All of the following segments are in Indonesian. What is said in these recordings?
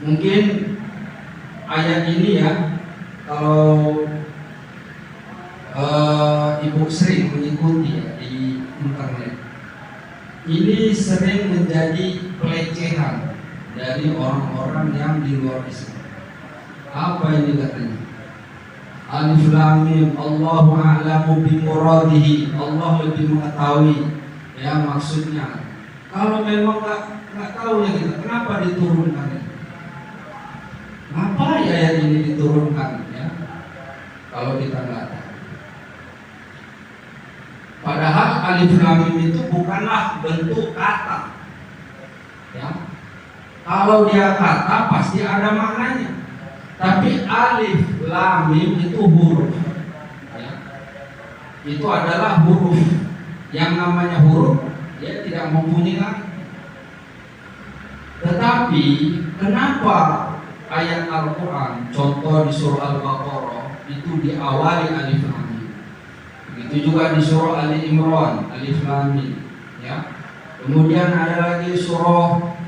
Mungkin ayat ini ya, kalau Ibu sering mengikuti ya di internet, ini sering menjadi pelecehan dari orang-orang yang di luar Islam. Apa ini katanya? Alif Lam Mim, Allahu a'lamu bi muradihi. Allah lebih mengetahui ya maksudnya. Kalau memang nggak tahu ya kita, kenapa diturunkan ini? Kenapa ya ayat ini diturunkan ya? Kalau kita nggak tahu. Padahal Alif Lam Mim itu bukanlah bentuk kata. Ya. Kalau dia kata pasti ada maknanya. Tapi Alif Lam Mim itu huruf. Ya. Itu adalah huruf. Yang namanya huruf dia tidak mempunyai arti. Tetapi kenapa ayat Al-Quran, contoh di surah Al-Baqarah itu diawali Alif Lam Mim? Begitu juga di surah Ali Imran, Alif Lam Mim, ya. Kemudian ada lagi surah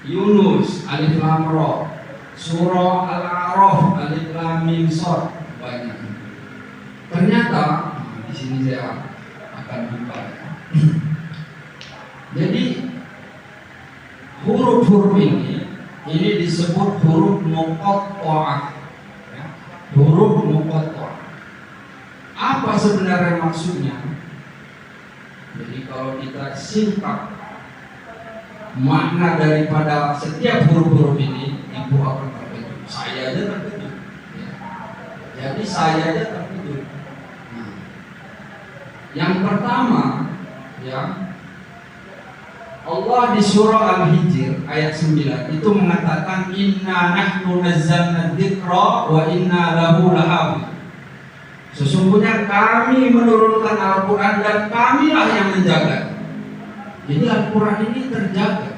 Yunus, Alif Lam Ra, surah Al-A'raf, Alif Lam Mim Shad, banyak. Ternyata di sini saya akan buka. Jadi huruf-huruf ini disebut huruf muqatta'ah, ya. Huruf muqatta'ah. Apa sebenarnya maksudnya? Jadi kalau kita singkat makna daripada setiap huruf-huruf ini, ibu akan terkejut. Saya aja terkejut. Ya. Jadi saya aja terkejut. Nah, yang pertama, ya, Allah di surah Al-Hijr ayat 9 itu mengatakan inna nahnu nazzalna dzikra wa inna lahu lahafidz. Sesungguhnya kami menurunkan Al-Quran dan kamilah yang menjaga. Jadi Al-Quran ini terjaga.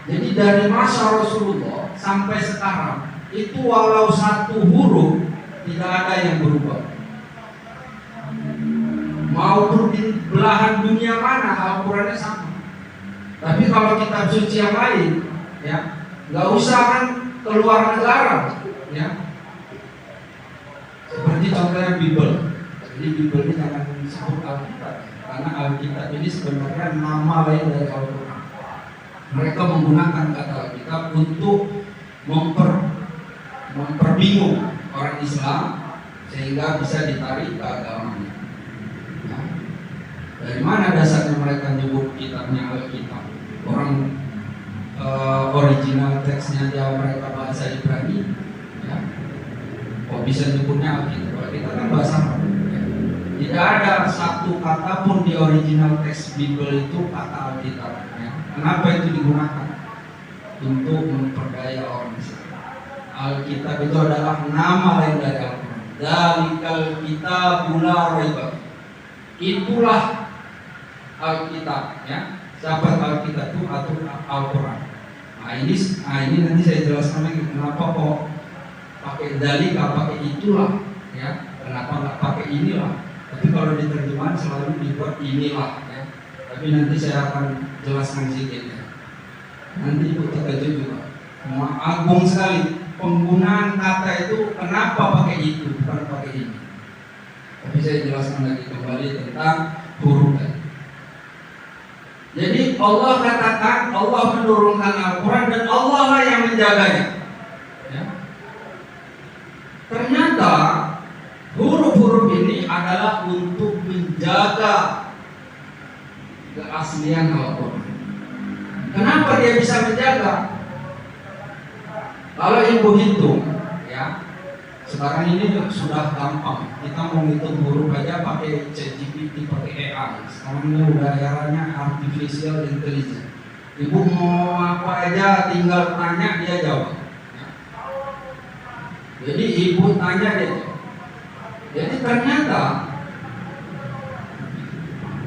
Jadi dari masa Rasulullah sampai sekarang itu walau satu huruf tidak ada yang berubah. Mau di belahan dunia mana Al-Qurannya sama. Tapi kalau kitab suci yang lain, ya nggak usah kan keluar negara, ya. Seperti contohnya Bible. Jadi Bible ini jangan disebut Alkitab, karena Alkitab ini sebenarnya nama lain dari Al-Quran. Mereka menggunakan kata Alkitab untuk memperbingung orang Islam sehingga bisa ditarik ke agamanya. Nah, dari mana dasarnya mereka nyebut kitabnya Alkitab? Orang original teksnya aja mereka bahasa Ibrani, ya. Kok bisa nyebutnya Alkitab? Kita kan bahasa Arab. Ya. Tidak ada satu kata pun di original teks Bible itu kata Alkitab. Ya. Kenapa itu digunakan? Untuk memperdaya orang Islam. Alkitab itu adalah nama lain dari Al-Quran. Dzalikal kitabul la raiba. Itulah Alkitab, ya. Siapa Alkitab itu atau Al-Quran. Nah ini nanti saya jelaskan lagi kenapa kok pakai dalika, pakai itulah, ya. Kenapa nggak pakai inilah? Tapi kalau diterjemahkan selalu dibuat inilah, ya. Tapi nanti saya akan jelaskan sedikit, ya. Nanti ikut terkejut juga. Agung sekali penggunaan kata itu, kenapa pakai itu bukan pakai ini. Tapi saya jelaskan lagi kembali tentang huruf tadi. Jadi Allah katakan Allah menurunkan Al-Quran dan Allah lah yang menjaganya, ya. Ternyata huruf-huruf ini adalah untuk menjaga keaslian Al-Quran. Kenapa dia bisa menjaga? Kalau ibu hitung, ya, sekarang ini sudah gampang. Kita mau hitung huruf aja pakai ChatGPT, pakai AI. Sekarang ini udah eranya artificial intelligence. Ibu mau apa aja tinggal tanya dia jawab. Jadi ibu tanya dia jawab. Jadi ternyata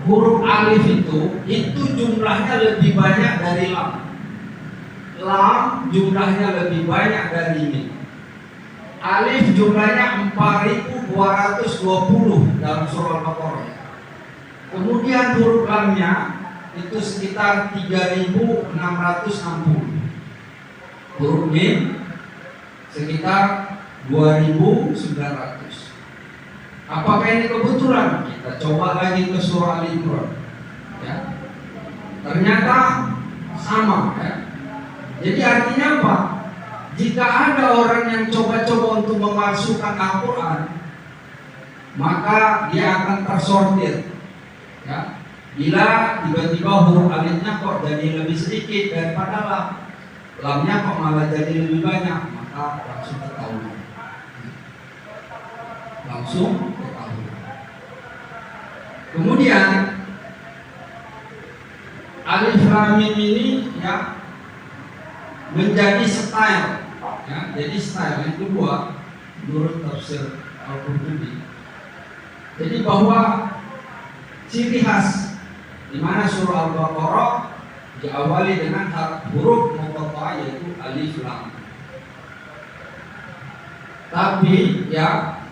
huruf alif itu jumlahnya lebih banyak dari lam. Lam jumlahnya lebih banyak dari ini. Alif jumlahnya 4220 dalam surah Al-Baqarah. Kemudian huruf lamnya itu sekitar 3660. huruf mim sekitar 2.900. Apakah ini kebetulan? Kita coba lagi ke surah Al-Imran. Ya. Ternyata sama. Ya. Jadi artinya apa? Jika ada orang yang coba-coba untuk memasukkan Al-Quran, maka dia akan tersortir. Ya. Bila tiba-tiba huruf alifnya kok jadi lebih sedikit daripada lam, lamnya kok malah jadi lebih banyak, maka langsung ketahuan. Kemudian alif lam mim ini ya menjadi style, ya, jadi style yang kedua menurut tafsir Al-Qurtubi. Jadi bahwa ciri khas di mana surah Al-Baqarah diawali dengan huruf muqatta'ah yaitu alif lam. Tapi ya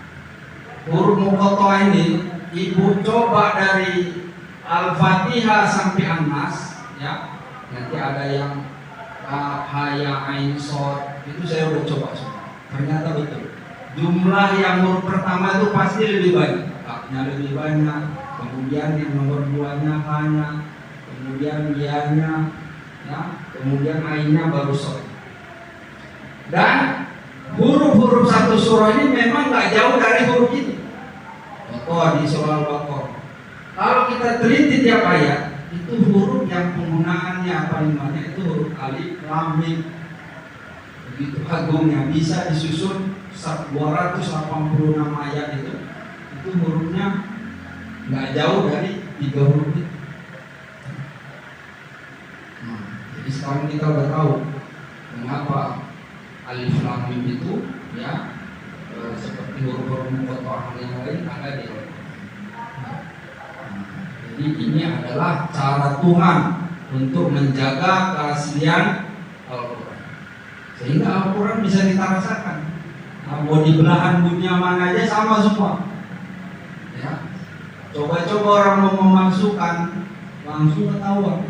huruf muqatta'ah ini ibu coba dari Al-Fatihah sampai An-Nas, ya. Nanti ada yang ha ya ain shad, itu saya udah coba semua. Ternyata betul. Jumlah yang huruf pertama itu pasti lebih banyak, haknya lebih banyak. Kemudian yang nomor 2-nya hanya, kemudian ya-nya, ya, kemudian ainnya baru shad. Dan huruf-huruf satu surah ini memang nggak jauh dari huruf ini. Contoh di surah Al-Baqarah. Kalau kita teliti tiap ayat, itu huruf yang penggunaannya paling banyak itu huruf alif, lam, mim. Begitu agungnya, bisa disusun 286 ayat itu hurufnya nggak jauh dari 3 huruf itu. Jadi sekarang kita udah tahu mengapa alif lam mim itu ya seperti huruf-huruf muqatta'ah yang lain ada di Al-Quran. Jadi ini adalah cara Tuhan untuk menjaga keaslian Al-Quran, sehingga Al-Quran bisa kita rasakan. Nah, mau di belahan dunia mana aja sama semua. Ya, coba-coba orang mau memasukkan langsung ketahuan.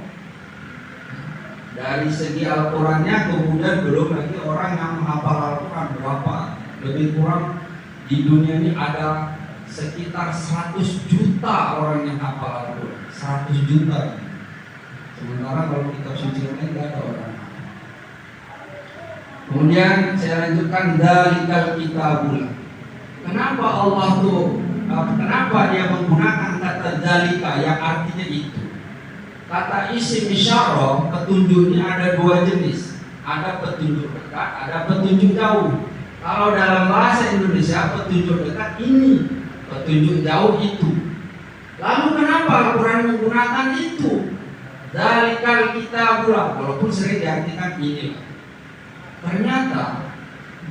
Dari segi Al-Qurannya, kemudian belum lagi orang yang menghafal Al-Quran berapa. Lebih kurang di dunia ini ada sekitar 100 juta orang yang hafal Al-Quran. 100 juta. Sementara kalau kitab suci lain tidak ada orang. Kemudian saya lanjutkan dalikal kitabul. Kenapa Allah tuh kenapa dia menggunakan kata dalika yang artinya itu? Kata isim isyarah, petunjuknya ada 2 jenis. Ada petunjuk dekat, ada petunjuk jauh. Kalau dalam bahasa Indonesia petunjuk dekat ini, petunjuk jauh itu. Lalu kenapa Al-Quran menggunakan itu? Dalikal kitabul, walaupun sering diartikan ini. Ternyata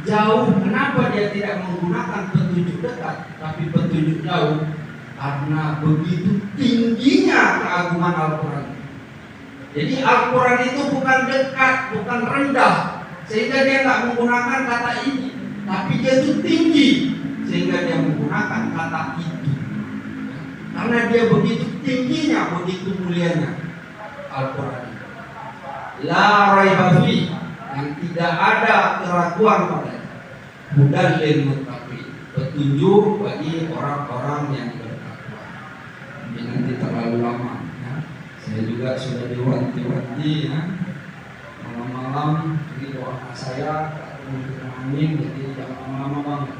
jauh, kenapa dia tidak menggunakan petunjuk dekat tapi petunjuk jauh? Karena begitu tingginya keagungan Al-Quran. Jadi Al-Quran itu bukan dekat, bukan rendah, sehingga dia nggak menggunakan kata ini, tapi dia itu tinggi, sehingga dia menggunakan kata itu. Karena dia begitu tingginya, begitu mulianya Al-Quran. La raiba fi, yang tidak ada keraguan padanya. Hudal lil muttaqin, petunjuk bagi orang-orang yang bertakwa. Ini nanti terlalu lama. Ya. Saya juga sudah diwanti-wanti ya. Malam-malam ini doa saya untuk amin, jadi jangan lama banget.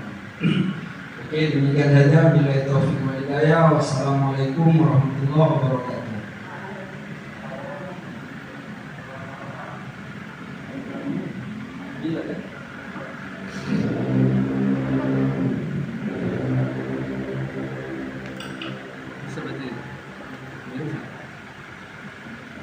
Oke, demikian saja. Billahi taufiq wal hidayah. Wassalamualaikum warahmatullahi wabarakatuh. Gila, ya?